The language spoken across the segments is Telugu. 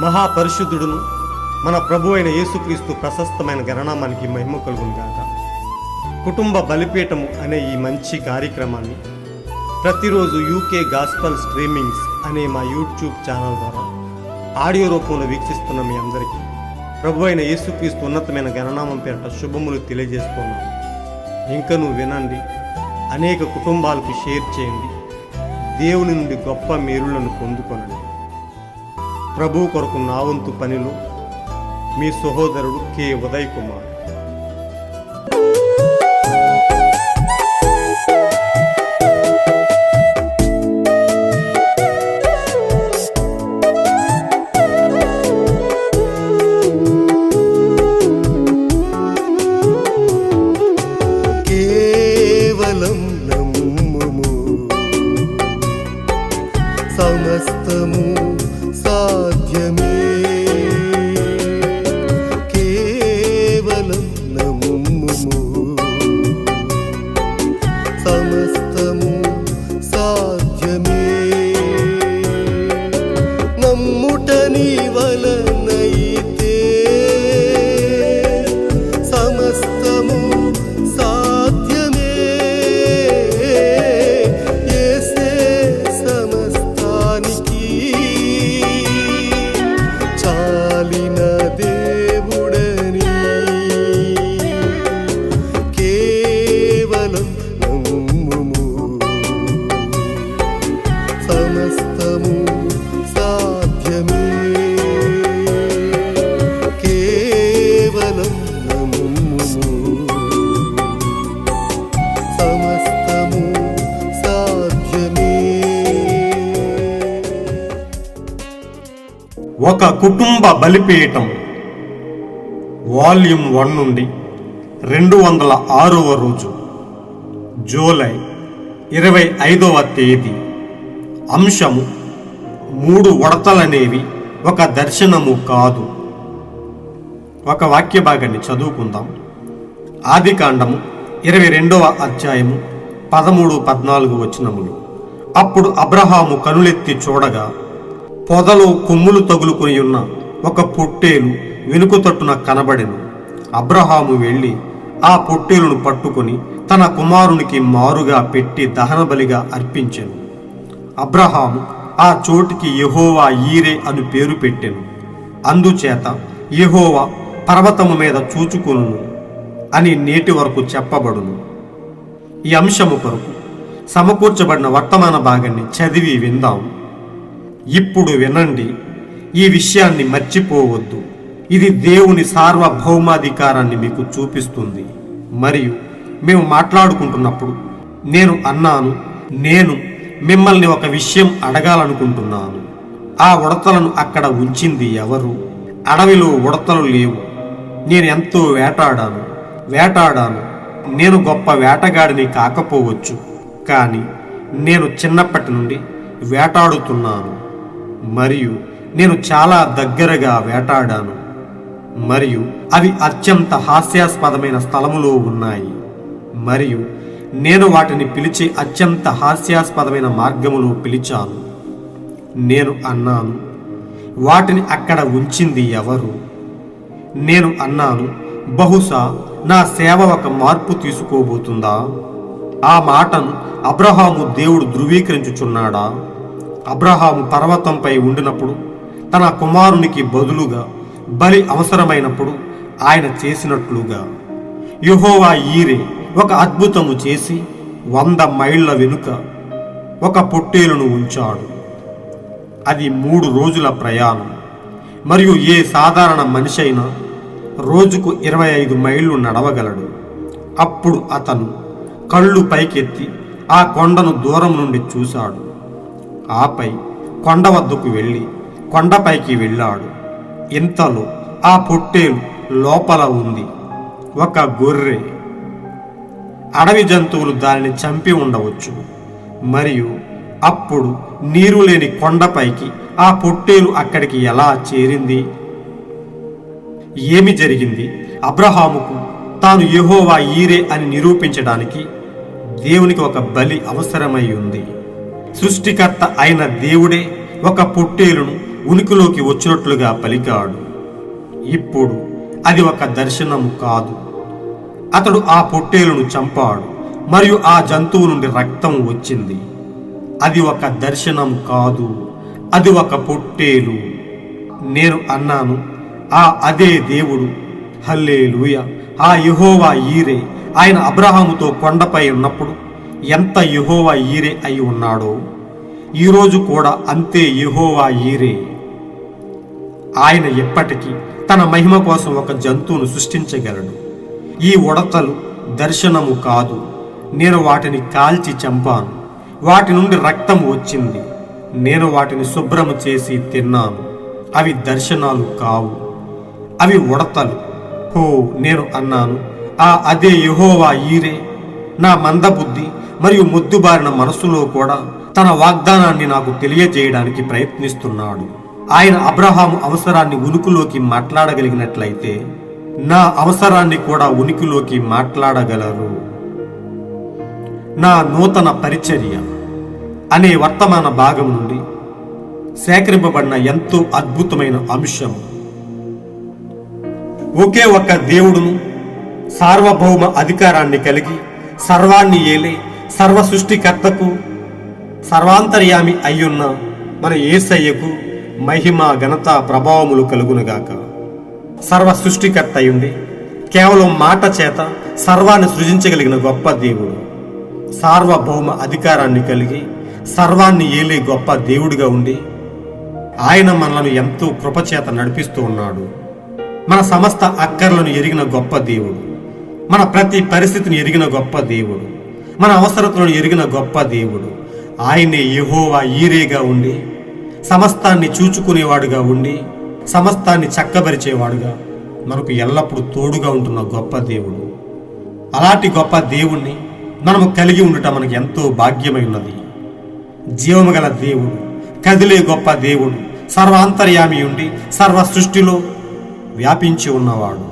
మహాపరిశుద్ధుడును మన ప్రభు అయిన యేసుక్రీస్తు ప్రశస్తమైన గణనామానికి మహిమ కలుగును గాక. కుటుంబ బలిపీఠము అనే ఈ మంచి కార్యక్రమాన్ని ప్రతిరోజు యూకే గాస్పల్ స్ట్రీమింగ్స్ అనే మా యూట్యూబ్ ఛానల్ ద్వారా ఆడియో రూపంలో వీక్షిస్తున్న మీ అందరికీ ప్రభు అయిన యేసుక్రీస్తు ఉన్నతమైన గణనామం పేరిట శుభములు తెలియజేస్తున్నాను. ఇంకనూ వినండి, అనేక కుటుంబాలకు షేర్ చేయండి, దేవుని నుండి గొప్ప మేలులను పొందుకొనండి. ప్రభు కొరకు నా వంతు పనిలో మీ సహోదరుడు కె ఉదయ్ కుమార్. కేవలం నమ్ముము, సమస్తము సాధ్యమే. కేవలం నమ్ముము, సమస్తము సాధ్యమే. నమ్ముట నీ వలనైతే సమస్తము సాధ్యమే. యేసే సమస్తానికి చాలిన దేవుడని. కేవలం నమ్ముము, సమస్తము సాధ్యమే. కేవలం నమ్ముము, సమస్తము సాధ్యమే. ఒక కుటుంబ బలిపీఠం వాల్యూమ్ 1 నుండి 206వ రోజు, జూలై 25వ తేదీ. అంశము: 3 ఉడతలనేవి ఒక దర్శనము కాదు. ఒక వాక్య భాగాన్ని చదువుకుందాం. ఆదికాండము 22వ అధ్యాయము 13-14 వచనములు. అప్పుడు అబ్రహాము కనులెత్తి చూడగా పొదలో కొమ్ములు తగులుకొని ఉన్న ఒక పొట్టేలు వెనుక తట్టున కనబడెను. అబ్రహాము వెళ్ళి ఆ పొట్టేలును పట్టుకొని తన కుమారునికి మారుగా పెట్టి దహనబలిగా అర్పించెను. అబ్రహాము ఆ చోటికి యెహోవా ఈరే అని పేరు పెట్టెను. అందుచేత యెహోవా పర్వతము మీద చూచుకొనును అని నేటి వరకు చెప్పబడును. ఈ అంశము కొరకు సమకూర్చబడిన వర్తమాన భాగాన్ని చదివి విందాం. ఇప్పుడు వినండి, ఈ విషయాన్ని మర్చిపోవద్దు. ఇది దేవుని సార్వభౌమాధికారాన్ని మీకు చూపిస్తుంది. మరియు మేము మాట్లాడుకుంటున్నప్పుడు నేను మిమ్మల్ని ఒక విషయం అడగాలనుకుంటున్నాను. ఆ ఉడతలను అక్కడ ఉంచింది ఎవరు? అడవిలో ఉడతలు లేవు. నేను ఎంతో వేటాడాను. నేను గొప్ప వేటగాడిని కాకపోవచ్చు, కానీ నేను చిన్నప్పటి నుండి వేటాడుతున్నాను. మరియు నేను చాలా దగ్గరగా వేటాడాను. మరియు అవి అత్యంత హాస్యాస్పదమైన స్థలములో ఉన్నాయి. మరియు నేను వాటిని పిలిచే అత్యంత హాస్యాస్పదమైన మార్గములో పిలిచాను. నేను అన్నాను, వాటిని అక్కడ ఉంచింది ఎవరు? నేను అన్నాను, బహుశా నా సేవ ఒక మార్పు తీసుకోబోతుందా? ఆ మాటను అబ్రహాము దేవుడు ధృవీకరించుచున్నాడా? అబ్రహాము పర్వతంపై ఉండినప్పుడు తన కుమారునికి బదులుగా బలి అవసరమైనప్పుడు ఆయన చేసినట్లుగా యెహోవా ఈరే ఒక అద్భుతము చేసి 100 మైళ్ళ వెనుక ఒక పొట్టేలును ఉంచాడు. అది 3 రోజుల ప్రయాణం. మరియు ఏ సాధారణ మనిషి అయినా రోజుకు 25 మైళ్ళు నడవగలడు. అప్పుడు అతను కళ్ళు పైకెత్తి ఆ కొండను దూరం నుండి చూశాడు. ఆపై కొండ వద్దకు వెళ్ళి కొండపైకి వెళ్ళాడు. ఇంతలో ఆ పొట్టేలు లోపల ఉంది. ఒక గొర్రె. అడవి జంతువులు దానిని చంపి ఉండవచ్చు. మరియు అప్పుడు నీరు లేని కొండపైకి ఆ పొట్టేలు అక్కడికి ఎలా చేరింది? ఏమి జరిగింది? అబ్రహాముకు తాను యెహోవా ఈరే అని నిరూపించడానికి దేవునికి ఒక బలి అవసరమై ఉంది. సృష్టికర్త అయిన దేవుడే ఒక పొట్టేలును ఉనికిలోకి వచ్చినట్లుగా పలికాడు. ఇప్పుడు అది ఒక దర్శనము కాదు. అతడు ఆ పొట్టేలును చంపాడు మరియు ఆ జంతువు నుండి రక్తం వచ్చింది. అది ఒక దర్శనం కాదు, అది ఒక పొట్టేలు. నేను అన్నాను, అదే దేవుడు. హల్లెలూయా. ఆ యెహోవా ఈరే ఆయన అబ్రహాముతో కొండపై ఉన్నప్పుడు ఎంత యెహోవా ఈరే అయి ఉన్నాడో ఈరోజు కూడా అంతే యెహోవా ఈరే. ఆయన ఎప్పటికీ తన మహిమ కోసం ఒక జంతువును సృష్టించగలడు. ఈ ఉడతలు దర్శనము కాదు. నేను వాటిని కాల్చి చంపాను, వాటి నుండి రక్తం వచ్చింది. నేను వాటిని శుభ్రము చేసి తిన్నాను. అవి దర్శనాలు కావు, అవి ఉడతలు. నేను అన్నాను, అదే యెహోవా ఈరే. నా మందబుద్ధి మరియు మొద్దుబారిన మనస్సులో కూడా తన వాగ్దానాన్ని నాకు తెలియజేయడానికి ప్రయత్నిస్తున్నాడు. ఆయన అబ్రహాము అవసరాన్ని ఉనికిలోకి మాట్లాడగలిగినట్లయితే నా అవసరాన్ని కూడా ఉనికిలోకి మాట్లాడగలరు. నా నూతన పరిచర్య అనే వర్తమాన భాగం నుండి సేకరింపబడిన ఎంతో అద్భుతమైన అంశం. ఒకే ఒక్క దేవుడును సార్వభౌమ అధికారాన్ని కలిగి సర్వాన్ని ఏలే సర్వ సృష్టికర్తకు సర్వాంతర్యామి అయ్యున్న మన యేసయ్యకు మహిమ ఘనత ప్రభావములు కలుగునుగాక. సర్వ సృష్టికర్త అయ్యుండి కేవలం మాట చేత సర్వాన్ని సృజించగలిగిన గొప్ప దేవుడు, సార్వభౌమ అధికారాన్ని కలిగి సర్వాన్ని ఏలే గొప్ప దేవుడిగా ఉండి ఆయన మనలను ఎంతో కృపచేత నడిపిస్తూ ఉన్నాడు. మన సమస్త అక్కర్లను ఎరిగిన గొప్ప దేవుడు, మన ప్రతి పరిస్థితిని ఎరిగిన గొప్ప దేవుడు, మన అవసరతలను ఎరిగిన గొప్ప దేవుడు. ఆయనే యెహోవా ఈరేగా ఉండి సమస్తాన్ని చూచుకునేవాడుగా ఉండి సమస్తాన్ని చక్కబరిచేవాడుగా మనకు ఎల్లప్పుడూ తోడుగా ఉంటున్న గొప్ప దేవుడు. అలాంటి గొప్ప దేవుణ్ణి మనము కలిగి ఉండటం మనకు ఎంతో భాగ్యమై ఉన్నది. జీవము గల దేవుడు, కదిలే గొప్ప దేవుడు, సర్వాంతర్యామి ఉండి సర్వ సృష్టిలో వ్యాపించి ఉన్నవాడు.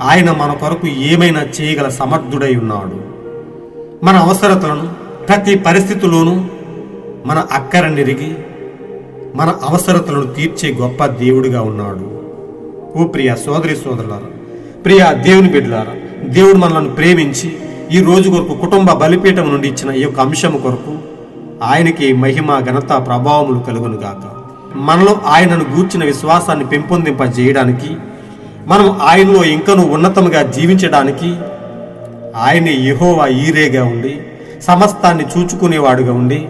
ఆయన మన కొరకు ఏమైనా చేయగల సమర్థుడై ఉన్నాడు. మన అవసరతలను ప్రతి పరిస్థితిలోనూ మన అక్కరనిరిగి మన అవసరతలను తీర్చే గొప్ప దేవుడిగా ఉన్నాడు. ఓ ప్రియ సోదరి సోదరులారా, ప్రియ దేవుని బిడ్డలారా, దేవుడు మనల్ని ప్రేమించి ఈ రోజు కొరకు కుటుంబ బలిపీఠం నుండి ఇచ్చిన ఈ యొక్క అంశము కొరకు ఆయనకి మహిమ ఘనత ప్రభావములు కలుగునుగాక. మనలో ఆయనను గూర్చిన విశ్వాసాన్ని పెంపొందింపజేయడానికి, మనం ఆయనలో ఇంకనూ ఉన్నతముగా జీవించడానికి ఆయనే యెహోవా ఈరేగా ఉండి సమస్తాన్ని చూచుకునేవాడుగా ఉండి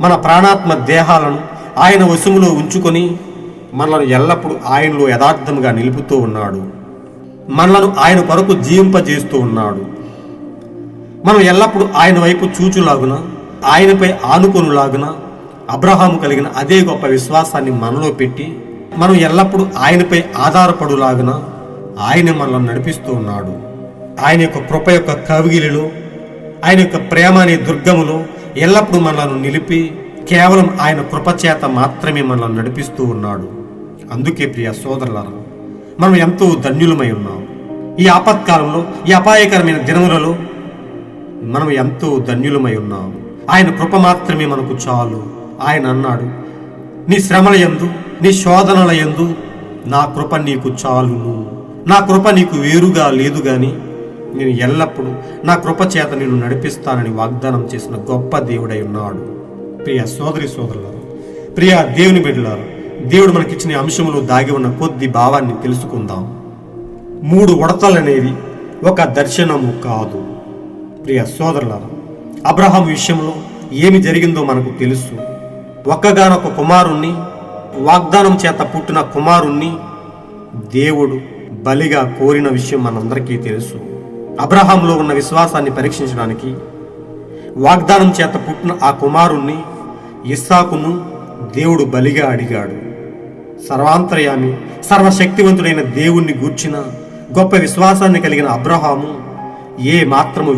మన ప్రాణాత్మ దేహాలను ఆయన వశములో ఉంచుకొని మనలను ఎల్లప్పుడూ ఆయనలో యథార్థముగా నిలుపుతూ ఉన్నాడు. మనలను ఆయన కొరకు జీవింపజేస్తూ ఉన్నాడు. మనం ఎల్లప్పుడూ ఆయన వైపు చూచులాగున, ఆయనపై ఆనుకొనులాగున అబ్రహాము కలిగిన అదే గొప్ప విశ్వాసాన్ని మనలో పెట్టి మనం ఎల్లప్పుడూ ఆయనపై ఆధారపడులాగున ఆయన మనల్ని నడిపిస్తూ ఉన్నాడు. ఆయన యొక్క కృప యొక్క కవిగిలిలో, ఆయన యొక్క ప్రేమ అనే దుర్గములో ఎల్లప్పుడూ మనలను నిలిపి కేవలం ఆయన కృపచేత మాత్రమే మనల్ని నడిపిస్తూ ఉన్నాడు. అందుకే ప్రియ సోదరులారా, మనం ఎంతో ధన్యులమై ఉన్నాం. ఈ ఆపత్కాలంలో, ఈ అపాయకరమైన దినములలో మనం ఎంతో ధన్యులమై ఉన్నాం. ఆయన కృప మాత్రమే మనకు చాలు. ఆయన అన్నాడు, నీ శ్రమల యందు, నీ శోధనల యందు నా కృప నీకు చాలును. నా కృప నీకు వేరుగా లేదు గాని నేను ఎల్లప్పుడూ నా కృప చేత నిన్ను నడిపిస్తానని వాగ్దానం చేసిన గొప్ప దేవుడై ఉన్నాడు. ప్రియ సోదరి సోదరులారా, ప్రియ దేవుని బిడ్డలారా, దేవుడు మనకిచ్చిన అంశంలో దాగి ఉన్న కొద్ది భావాన్ని తెలుసుకుందాం. 3 ఉడతలనేది ఒక దర్శనము కాదు. ప్రియ సోదరులారా, అబ్రహాము విషయంలో ఏమి జరిగిందో మనకు తెలుసు. ఒక్కగానొక కుమారుణ్ణి, వాగ్దానం చేత పుట్టిన కుమారుణ్ణి దేవుడు బలిగా కోరిన విషయం మనందరికీ తెలుసు. అబ్రహాంలో ఉన్న విశ్వాసాన్ని పరీక్షించడానికి వాగ్దానం చేత పుట్టిన ఆ కుమారుణ్ణి ఇస్సాకును దేవుడు బలిగా అడిగాడు. సర్వాంతర్యామి, సర్వశక్తివంతుడైన దేవుణ్ణి గూర్చిన గొప్ప విశ్వాసాన్ని కలిగిన అబ్రహాము ఏ మాత్రము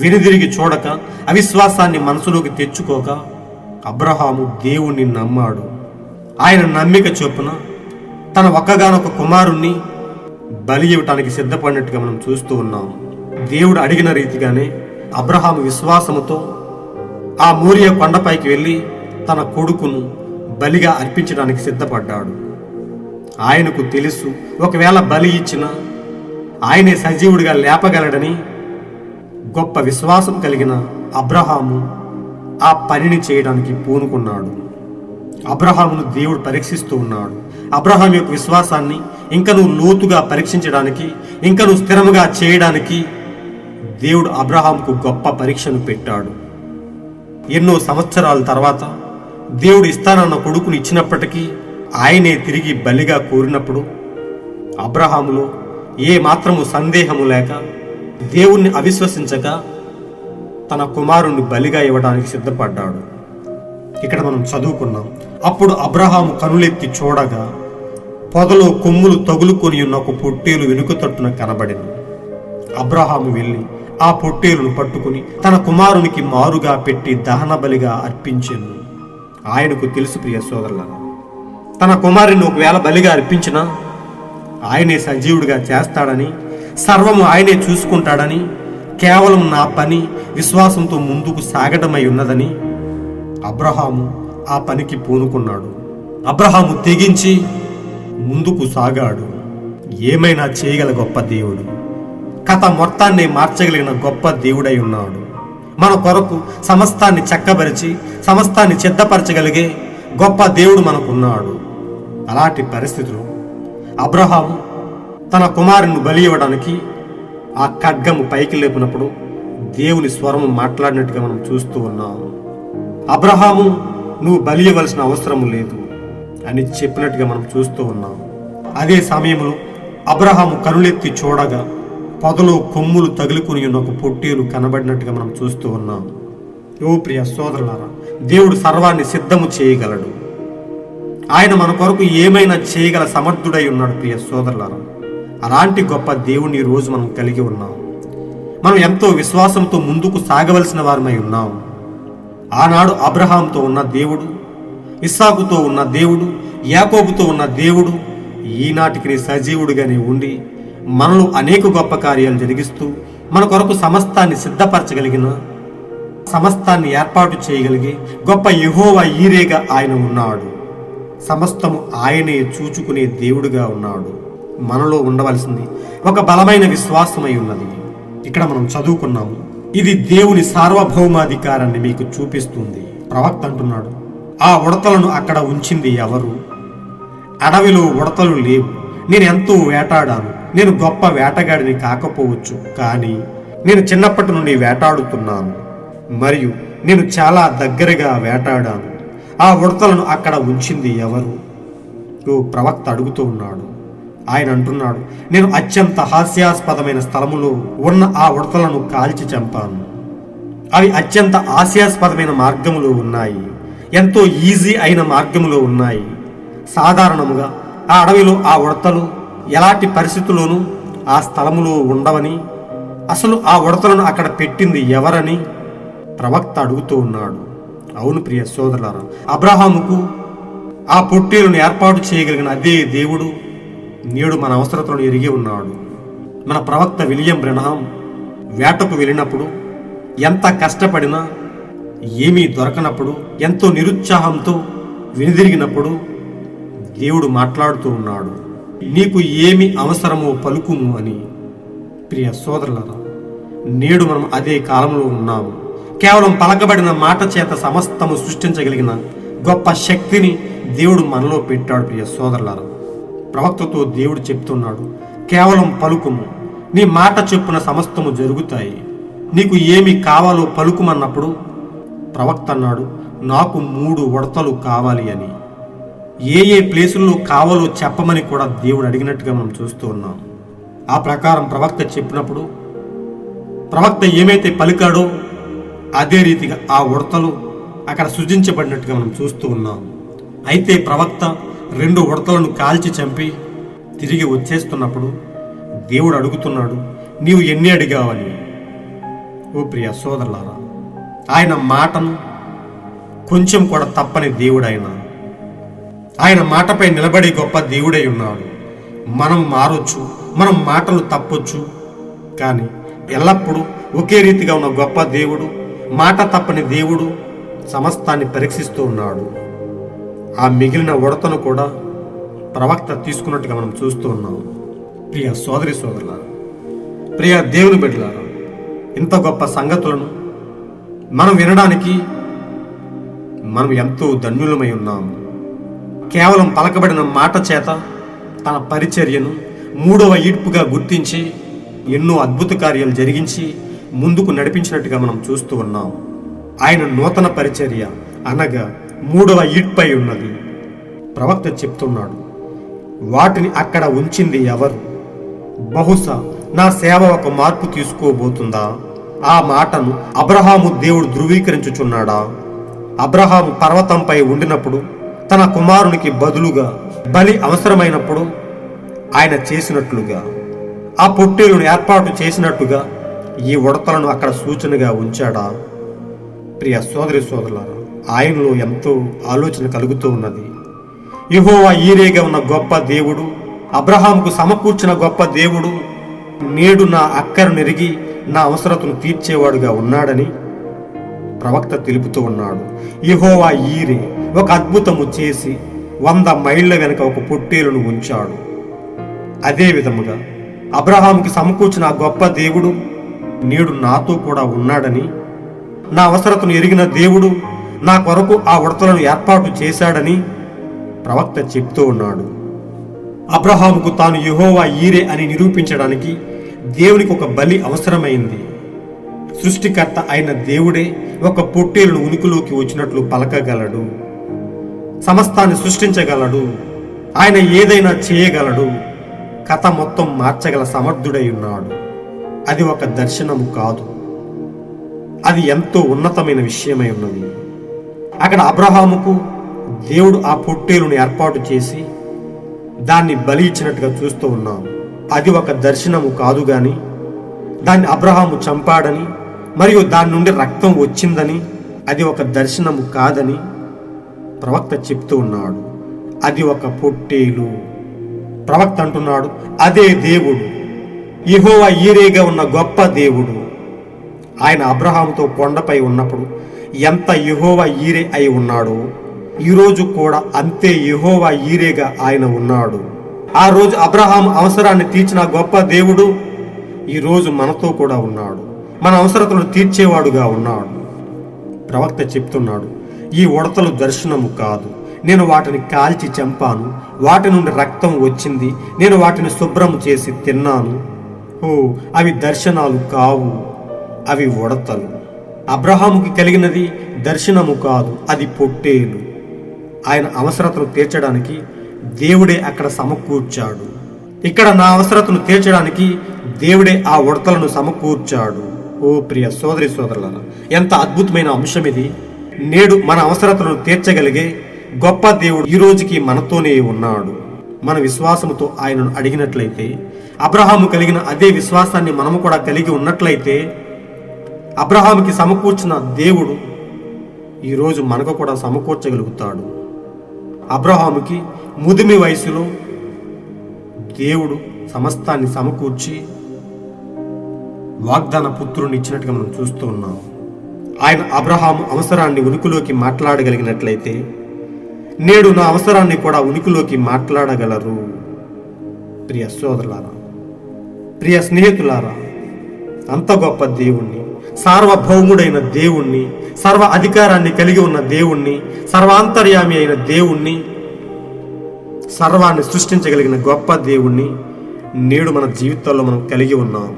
వెనుదిరిగి చూడక, అవిశ్వాసాన్ని మనసులోకి తెచ్చుకోక అబ్రహాము దేవుణ్ణి నమ్మాడు. ఆయన నమ్మిక చొప్పున తన ఒక్కగానొక కుమారుణ్ణి బలి ఇవ్వటానికి సిద్ధపడినట్టుగా మనం చూస్తూ ఉన్నాం. దేవుడు అడిగిన రీతిగానే అబ్రహాము విశ్వాసముతో ఆ మోరియా కొండపైకి వెళ్ళి తన కొడుకును బలిగా అర్పించడానికి సిద్ధపడ్డాడు. ఆయనకు తెలుసు, ఒకవేళ బలి ఇచ్చినా ఆయనే సజీవుడిగా లేపగలడని. గొప్ప విశ్వాసం కలిగిన అబ్రహాము ఆ పనిని చేయడానికి పూనుకున్నాడు. అబ్రహామును దేవుడు పరీక్షిస్తూ ఉన్నాడు. అబ్రహాం యొక్క విశ్వాసాన్ని ఇంకను లోతుగా పరీక్షించడానికి, ఇంకను స్థిరముగా చేయడానికి దేవుడు అబ్రహాంకు గొప్ప పరీక్షను పెట్టాడు. ఎన్నో సంవత్సరాల తర్వాత దేవుడు ఇస్తానన్న కొడుకుని ఇచ్చినప్పటికీ ఆయనే తిరిగి బలిగా కోరినప్పుడు అబ్రహాములో ఏ మాత్రము సందేహము లేక, దేవుణ్ణి అవిశ్వసించక తన కుమారుణ్ణి బలిగా ఇవ్వడానికి సిద్ధపడ్డాడు. ఇక్కడ మనం చదువుకున్నాం. అప్పుడు అబ్రహాము కనులెత్తి చూడగా పొదలో కొమ్ములు తగులుకొని ఉన్న ఒక పొట్టేలు వెనుక తట్టున కనబడింది. అబ్రహాము వెళ్ళి ఆ పొట్టేలును పట్టుకుని తన కుమారునికి మారుగా పెట్టి దహన బలిగా అర్పించెను. ఆయనకు తెలుసు ప్రియ సోదరులారా, తన కుమారుని ఒకవేళ బలిగా అర్పించినా ఆయనే సజీవుడిగా చేస్తాడని, సర్వము ఆయనే చూసుకుంటాడని, కేవలం నా పని విశ్వాసంతో ముందుకు సాగడమై ఉన్నదని అబ్రహాము ఆ పనికి పూనుకున్నాడు. అబ్రహాము తెగించి ముందుకు సాగాడు. ఏమైనా చేయగల గొప్ప దేవుడు, కథ మొత్తాన్ని మార్చగలిగిన గొప్ప దేవుడై ఉన్నాడు. మన కొరకు సమస్తాన్ని చక్కబరిచి సమస్తాన్ని సిద్ధపరచగలిగే గొప్ప దేవుడు మనకున్నాడు. అలాంటి పరిస్థితులు అబ్రహాము తన కుమారుని బలి ఇవ్వడానికి ఆ ఖడ్గము పైకి లేపినప్పుడు దేవుని స్వరము మాట్లాడినట్టుగా మనం చూస్తూ ఉన్నాము. అబ్రహాము, నువ్వు బలి ఇవ్వాల్సిన అవసరం లేదు అని చెప్పినట్టుగా మనం చూస్తూ ఉన్నాము. అదే సమయంలో అబ్రహాము కనులెత్తి చూడగా పొదలో కొమ్ములు తగులుకుని ఉన్న ఒక పొట్టేలు కనబడినట్టుగా మనం చూస్తూ ఉన్నాం. ఓ ప్రియ సోదరులారా, దేవుడు సర్వాన్ని సిద్ధము చేయగలడు. ఆయన మన కొరకు ఏమైనా చేయగల సమర్థుడై ఉన్నాడు. ప్రియ సోదరులారా, అలాంటి గొప్ప దేవుని రోజు మనం కలిగి ఉన్నాం. మనం ఎంతో విశ్వాసంతో ముందుకు సాగవలసిన వారమై ఉన్నాం. ఆనాడు అబ్రహాంతో ఉన్న దేవుడు, ఇస్సాకుతో ఉన్న దేవుడు, యాకోబుతో ఉన్న దేవుడు ఈనాటికి సజీవుడిగానే ఉండి మనలో అనేక గొప్ప కార్యాలు జరిగిస్తూ మన కొరకు సమస్తాన్ని సిద్ధపరచగలిగిన, సమస్తాన్ని ఏర్పాటు చేయగలిగి గొప్ప యెహోవా ఈరేగా ఆయన ఉన్నాడు. సమస్తము ఆయనే చూచుకునే దేవుడుగా ఉన్నాడు. మనలో ఉండవలసింది ఒక బలమైన విశ్వాసమై ఉన్నది. ఇక్కడ మనం చదువుకున్నాము, ఇది దేవుని సార్వభౌమాధికారాన్ని మీకు చూపిస్తుంది. ప్రవక్త అంటున్నాడు, ఆ ఉడతలను అక్కడ ఉంచింది ఎవరు? అడవిలో ఉడతలు లేవు. నేను ఎంతో వేటాడాను. నేను గొప్ప వేటగాడిని కాకపోవచ్చు, కానీ నేను చిన్నప్పటి నుండి వేటాడుతున్నాను మరియు నేను చాలా దగ్గరగా వేటాడాను. ఆ ఉడతలను అక్కడ ఉంచింది ఎవరు? ఓ ప్రవక్త అడుగుతూ ఉన్నాడు. ఆయన అంటున్నాడు, నేను అత్యంత హాస్యాస్పదమైన స్థలములో ఉన్న ఆ ఉడతలను కాల్చి చంపాను. అవి అత్యంత హాస్యాస్పదమైన మార్గములో ఉన్నాయి, ఎంతో ఈజీ అయిన మార్గములో ఉన్నాయి. సాధారణముగా ఆ అడవిలో ఆ ఉడతలు ఎలాంటి పరిస్థితుల్లోనూ ఆ స్థలములో ఉండవని, అసలు ఆ ఉడతలను అక్కడ పెట్టింది ఎవరని ప్రవక్త అడుగుతూ ఉన్నాడు. అవును ప్రియ సోదరులారా, అబ్రహాముకు ఆ పొట్టేలును ఏర్పాటు చేయగలిగిన అదే దేవుడు నేడు మన అవసరతలను ఎరిగి ఉన్నాడు. మన ప్రవక్త విలియం బ్రెనహాం వేటకు వెళ్ళినప్పుడు ఎంత కష్టపడినా ఏమీ దొరకనప్పుడు, ఎంతో నిరుత్సాహంతో వెనుదిరిగినప్పుడు దేవుడు మాట్లాడుతూ ఉన్నాడు, నీకు ఏమి అవసరమో పలుకుము అని. ప్రియ సోదరులారా, నేడు మనం అదే కాలంలో ఉన్నాము. కేవలం పలకబడిన మాట చేత సమస్తము సృష్టించగలిగిన గొప్ప శక్తిని దేవుడు మనలో పెట్టాడు. ప్రియ సోదరులారా, ప్రవక్తతో దేవుడు చెప్తున్నాడు, కేవలం పలుకుము, నీ మాట చొప్పున సమస్తము జరుగుతాయి. నీకు ఏమి కావాలో పలుకుమన్నప్పుడు ప్రవక్త అన్నాడు, నాకు 3 ఉడతలు కావాలి అని. ఏ ఏ ప్లేసుల్లో కావాలో చెప్పమని కూడా దేవుడు అడిగినట్టుగా మనం చూస్తూ ఉన్నాం. ఆ ప్రకారం ప్రవక్త చెప్పినప్పుడు ప్రవక్త ఏమైతే పలికాడో అదే రీతిగా ఆ ఉడతలు అక్కడ సృజించబడినట్టుగా మనం చూస్తూ ఉన్నాం. అయితే ప్రవక్త 2 ఉడతలను కాల్చి చంపి తిరిగి వచ్చేస్తున్నప్పుడు దేవుడు అడుగుతున్నాడు, నీవు ఎన్ని అడిగావని. ఓ ప్రియ సోదరులారా, ఆయన మాటను కొంచెం కూడా తప్పని దేవుడైనా, ఆయన మాటపై నిలబడే గొప్ప దేవుడై ఉన్నాడు. మనం మారొచ్చు, మనం మాటలు తప్పొచ్చు, కానీ ఎల్లప్పుడూ ఒకే రీతిగా ఉన్న గొప్ప దేవుడు, మాట తప్పని దేవుడు సమస్తాన్ని పరీక్షిస్తూ ఉన్నాడు. ఆ మిగిలిన ఉడతను కూడా ప్రవక్త తీసుకున్నట్టుగా మనం చూస్తూ ఉన్నాం. ప్రియ సోదరి సోదరులారా, ప్రియ దేవుని బిడ్డలారా, ఇంత గొప్ప సంగతులను మనం వినడానికి మనం ఎంతో ధన్యులమై ఉన్నాము. కేవలం పలకబడిన మాట చేత తన పరిచర్యను 3వ ఈడ్పుగా గుర్తించి ఎన్నో అద్భుత కార్యాలు జరిగించి ముందుకు నడిపించినట్టుగా మనం చూస్తూ ఉన్నాం. ఆయన నూతన పరిచర్య అనగా 3వ ఈడ్పై ఉన్నది. ప్రవక్త చెప్తున్నాడు, వాటిని అక్కడ ఉంచింది ఎవరు? బహుశా నా సేవ ఒక మార్పు తీసుకోబోతుందా? ఆ మాటను అబ్రహాము దేవుడు ధృవీకరించుచున్నాడా? అబ్రహాము పర్వతంపై ఉండినప్పుడు తన కుమారునికి బదులుగా బలి అవసరమైనప్పుడు ఆయన చేసినట్లుగా, ఆ పొట్టేలును ఏర్పాటు చేసినట్టుగా ఈ ఉడతలను అక్కడ సూచనగా ఉంచాడా? ప్రియ సోదరి సోదరులారా, ఆయనలో ఎంతో ఆలోచన కలుగుతూ ఉన్నది. యెహోవా ఈరేగా ఉన్న గొప్ప దేవుడు, అబ్రహాముకు సమకూర్చిన గొప్ప దేవుడు నేడు నా అక్కర నెరిగి నా అవసరతను తీర్చేవాడుగా ఉన్నాడని ప్రవక్త తెలుపుతూ ఉన్నాడు. యెహోవా ఈరే ఒక అద్భుతము చేసి 100 మైళ్ళ వెనుక ఒక పొట్టేలును ఉంచాడు. అదే విధముగా అబ్రహాముకి సమకూర్చిన ఆ గొప్ప దేవుడు నేడు నాతో కూడా ఉన్నాడని, నా అవసరతను ఎరిగిన దేవుడు నా కొరకు ఆ ఉడతలను ఏర్పాటు చేశాడని ప్రవక్త చెప్తూ ఉన్నాడు. అబ్రహాముకు తాను యెహోవా ఈరే అని నిరూపించడానికి దేవునికి ఒక బలి అవసరమైంది. సృష్టికర్త అయిన దేవుడే ఒక పొట్టేలును ఉనికిలోకి వచ్చినట్లు పలకగలడు, సమస్తాన్ని సృష్టించగలడు, ఆయన ఏదైనా చేయగలడు, కథ మొత్తం మార్చగల సమర్థుడై ఉన్నాడు. అది ఒక దర్శనము కాదు, అది ఎంతో ఉన్నతమైన విషయమై ఉన్నది. అక్కడ అబ్రహాముకు దేవుడు ఆ పొట్టేలును ఏర్పాటు చేసి దాన్ని బలి ఇచ్చినట్టుగా చూస్తూ ఉన్నాం. అది ఒక దర్శనము కాదు గాని దాన్ని అబ్రహాము చంపాడని మరియు దాని నుండి రక్తం వచ్చిందని అది ఒక దర్శనము కాదని ప్రవక్త చెప్తూ ఉన్నాడు. అది ఒక పొట్టేలు. ప్రవక్త అంటున్నాడు, అదే దేవుడు, యెహోవా ఈరేగా ఉన్న గొప్ప దేవుడు. ఆయన అబ్రహాముతో కొండపై ఉన్నప్పుడు ఎంత యెహోవా ఈరే అయి ఉన్నాడో ఈరోజు కూడా అంతే యెహోవా ఈరేగా ఆయన ఉన్నాడు. ఆ రోజు అబ్రహాము అవసరాన్ని తీర్చిన గొప్ప దేవుడు ఈరోజు మనతో కూడా ఉన్నాడు, మన అవసరతలను తీర్చేవాడుగా ఉన్నాడు. ప్రవక్త చెప్తున్నాడు, ఈ ఉడతలు దర్శనము కాదు, నేను వాటిని కాల్చి చంపాను, వాటి నుండి రక్తం వచ్చింది, నేను వాటిని శుభ్రం చేసి తిన్నాను. ఓ, అవి దర్శనాలు కావు, అవి ఉడతలు. అబ్రహాముకి కలిగినది దర్శనము కాదు, అది పొట్టేలు. ఆయన అవసరతను తీర్చడానికి దేవుడే అక్కడ సమకూర్చాడు. ఇక్కడ నా అవసరతను తీర్చడానికి దేవుడే ఆ ఉడతలను సమకూర్చాడు. ఓ ప్రియ సోదరి సోదరులారా, ఎంత అద్భుతమైన అంశం ఇది. నేడు మన అవసరతలను తీర్చగలిగే గొప్ప దేవుడు ఈ రోజుకి మనతోనే ఉన్నాడు. మన విశ్వాసముతో ఆయనను అడిగినట్లయితే, అబ్రహాము కలిగిన అదే విశ్వాసాన్ని మనము కూడా కలిగి ఉన్నట్లయితే, అబ్రహాముకి సమకూర్చిన దేవుడు ఈరోజు మనకు కూడా సమకూర్చగలుగుతాడు. అబ్రహాముకి ముదిమి వయసులో దేవుడు సమస్తాన్ని సమకూర్చి వాగ్దాన పుత్రుని ఇచ్చినట్టుగా మనం చూస్తూ ఉన్నాం. ఆయన అబ్రహాము అవసరాన్ని ఉనికిలోకి మాట్లాడగలిగినట్లయితే నేడు నా అవసరాన్ని కూడా ఉనికిలోకి మాట్లాడగలరు. ప్రియ సోదరులారా, ప్రియ స్నేహితులారా, అంత గొప్ప దేవుణ్ణి, సార్వభౌముడైన దేవుణ్ణి, సర్వ అధికారాన్ని కలిగి ఉన్న దేవుణ్ణి, సర్వాంతర్యామి అయిన దేవుణ్ణి, సర్వాన్ని సృష్టించగలిగిన గొప్ప దేవుణ్ణి నేడు మన జీవితాల్లో మనం కలిగి ఉన్నాం.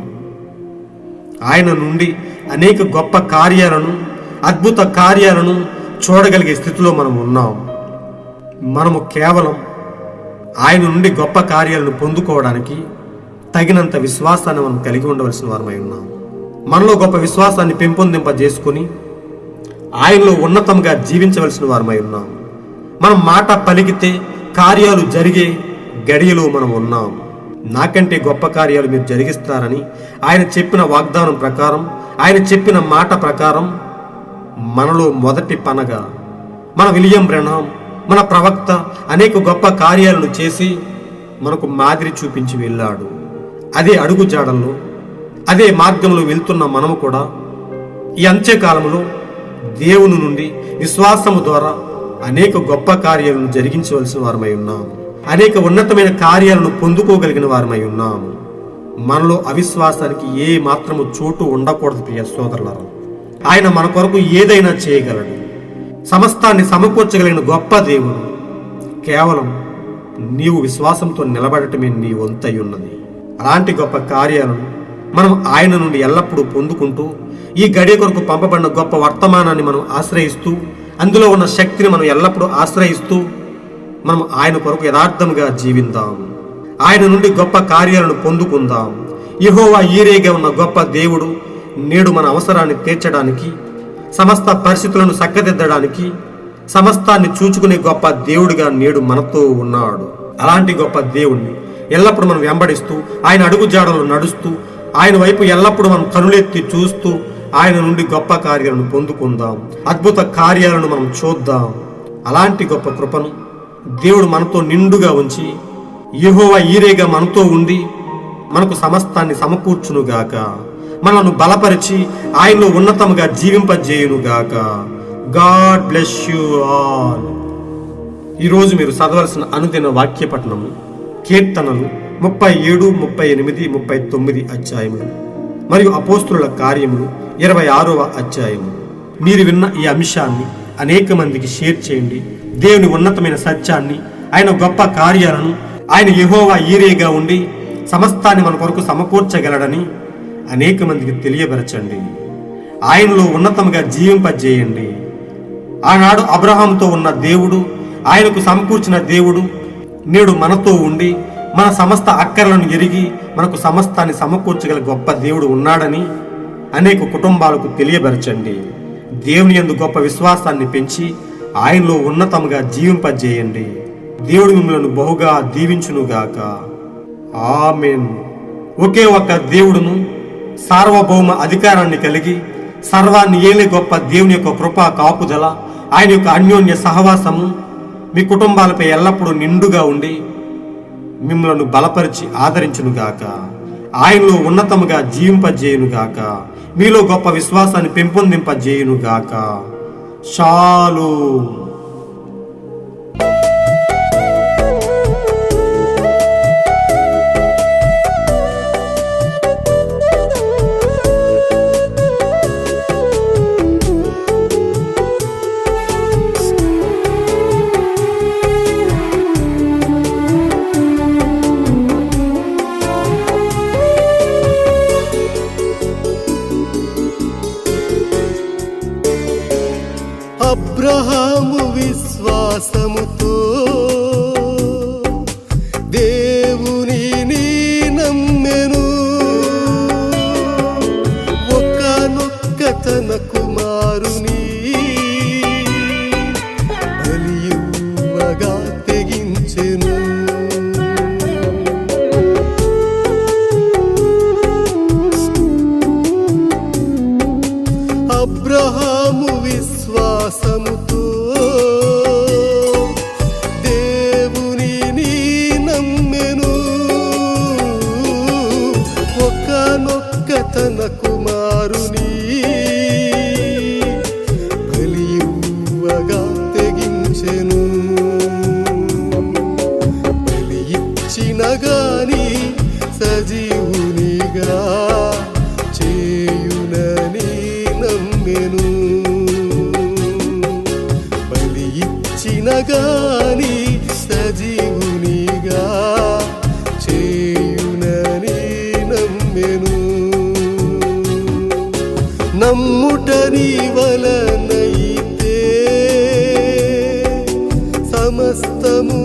ఆయన నుండి అనేక గొప్ప కార్యాలను, అద్భుత కార్యాలను చూడగలిగే స్థితిలో మనం ఉన్నాం. మనము కేవలం ఆయన నుండి గొప్ప కార్యాలను పొందుకోవడానికి తగినంత విశ్వాసాన్ని మనం కలిగి ఉండవలసిన వారమై ఉన్నాం. మనలో గొప్ప విశ్వాసాన్ని పెంపొందింపజేసుకుని ఆయనలో ఉన్నతంగా జీవించవలసిన వారమై ఉన్నాం. మనం మాట పలికితే కార్యాలు జరిగే గడియలో మనం ఉన్నాం. నాకంటే గొప్ప కార్యాలు మీరు జరిగిస్తారని ఆయన చెప్పిన వాగ్దానం ప్రకారం, ఆయన చెప్పిన మాట ప్రకారం మనలో మొదటి పనగా మన విలియం బ్రెన్హాం, మన ప్రవక్త అనేక గొప్ప కార్యాలను చేసి మనకు మాదిరి చూపించి వెళ్ళాడు. అదే అడుగు జాడల్లో, అదే మార్గంలో వెళ్తున్న మనము కూడా ఈ అంత్యకాలంలో దేవుని నుండి విశ్వాసము ద్వారా అనేక గొప్ప కార్యాలను జరిగించవలసిన వారమై ఉన్నాము. అనేక ఉన్నతమైన కార్యాలను పొందుకోగలిగిన వారమై ఉన్నాము. మనలో అవిశ్వాసానికి ఏ మాత్రము చోటు ఉండకూడదు ప్రియ సోదరులారా. ఆయన మన కొరకు ఏదైనా చేయగలడు. సమస్తాన్ని సమకూర్చగలిగిన గొప్ప దేవుడు. కేవలం నీవు విశ్వాసంతో నిలబడటమే నీ వంతై ఉన్నది. అలాంటి గొప్ప కార్యాలను మనం ఆయన నుండి ఎల్లప్పుడూ పొందుకుంటూ, ఈ గడియ కొరకు పంపబడిన గొప్ప వర్తమానాన్ని మనం ఆశ్రయిస్తూ, అందులో ఉన్న శక్తిని మనం ఎల్లప్పుడూ ఆశ్రయిస్తూ, మనం ఆయన కొరకు యథార్థంగా జీవిద్దాం. ఆయన నుండి గొప్ప కార్యాలను పొందుకుందాం. యెహోవా ఈరేగా ఉన్న గొప్ప దేవుడు నేడు మన అవసరాన్ని తీర్చడానికి, సమస్త పరిస్థితులను చక్కదిద్దడానికి, సమస్తాన్ని చూచుకునే గొప్ప దేవుడిగా నేడు మనతో ఉన్నాడు. అలాంటి గొప్ప దేవుణ్ణి ఎల్లప్పుడూ మనం వెంబడిస్తూ, ఆయన అడుగుజాడలు నడుస్తూ, ఆయన వైపు ఎల్లప్పుడూ మనం కనులెత్తి చూస్తూ, ఆయన నుండి గొప్ప కార్యాలను పొందుకుందాం. అద్భుత కార్యాలను మనం చూద్దాం. అలాంటి గొప్ప కృపను దేవుడు మనతో నిండుగా ఉంచి, యెహోవా ఈరేగా మనతో ఉండి మనకు సమస్తాన్ని సమకూర్చునుగాక. మనను బలపరిచి ఆయనలో ఉన్నతముగా జీవింపజేయునుగాక. God bless you all. ఈరోజు మీరు చదవలసిన అనుదిన వాక్య పఠనము కీర్తనలు 37, 38, 39 అధ్యాయములు మరియు అపోస్తుల కార్యములు 26వ అధ్యాయము. మీరు విన్న ఈ అంశాన్ని అనేక మందికి షేర్ చేయండి. దేవుని ఉన్నతమైన సత్యాన్ని, ఆయన గొప్ప కార్యాలను, ఆయన యెహోవా ఈరేగా ఉండి సమస్తాన్ని మన కొరకు సమకూర్చగలడని అనేక మందికి తెలియపరచండి. ఆయనలో ఉన్నతముగా జీవింపజేయండి. ఆనాడు అబ్రహాంతో ఉన్న దేవుడు, ఆయనకు సమకూర్చిన దేవుడు నేడు మనతో ఉండి మన సమస్త అక్కర్లను ఎరిగి మనకు సమస్తాన్ని సమకూర్చగల గొప్ప దేవుడు ఉన్నాడని అనేక కుటుంబాలకు తెలియపరచండి. దేవుని యందు గొప్ప విశ్వాసాన్ని పెంచి ఆయనలో ఉన్నతముగా జీవింపజేయండి. దేవుడు మిమ్మల్ని బహుగా దీవించునుగాక. ఆమేన్. ఒకే ఒక్క దేవుడును, సార్వభౌమ అధికారాన్ని కలిగి సర్వాన్ని ఏలే గొప్ప దేవుని యొక్క కృపా కాపుదల, ఆయన యొక్క అన్యోన్య సహవాసము మీ కుటుంబాలపై ఎల్లప్పుడూ నిండుగా ఉండి మిమ్మల్ని బలపరిచి ఆదరించునుగాక. ఆయనలో ఉన్నతముగా జీవింపజేయునుగాక. మీలో గొప్ప విశ్వాసాన్ని పెంపొందింపజేయునుగాక. షాలోమ్. అబ్రహాము విశ్వాసముతో దేవునిని నమ్మెను. ఒక్కనొక్క తన కుమారుని బలియువగా తెగించెను. అబ్రహాము విశ్వాసముతో దేవునిని నమ్మెను. ఒక్కనొక్క తన కుమారుని బలియువగా తెగించెను. బలి ఇచ్చిన గాని సజీవునిగా చేయునని నమ్మెను. బలి ఇచ్చిన గాని సజీవునిగా చేయునని నమ్మెను. నమ్ముట నీ వలనైతే సమస్తము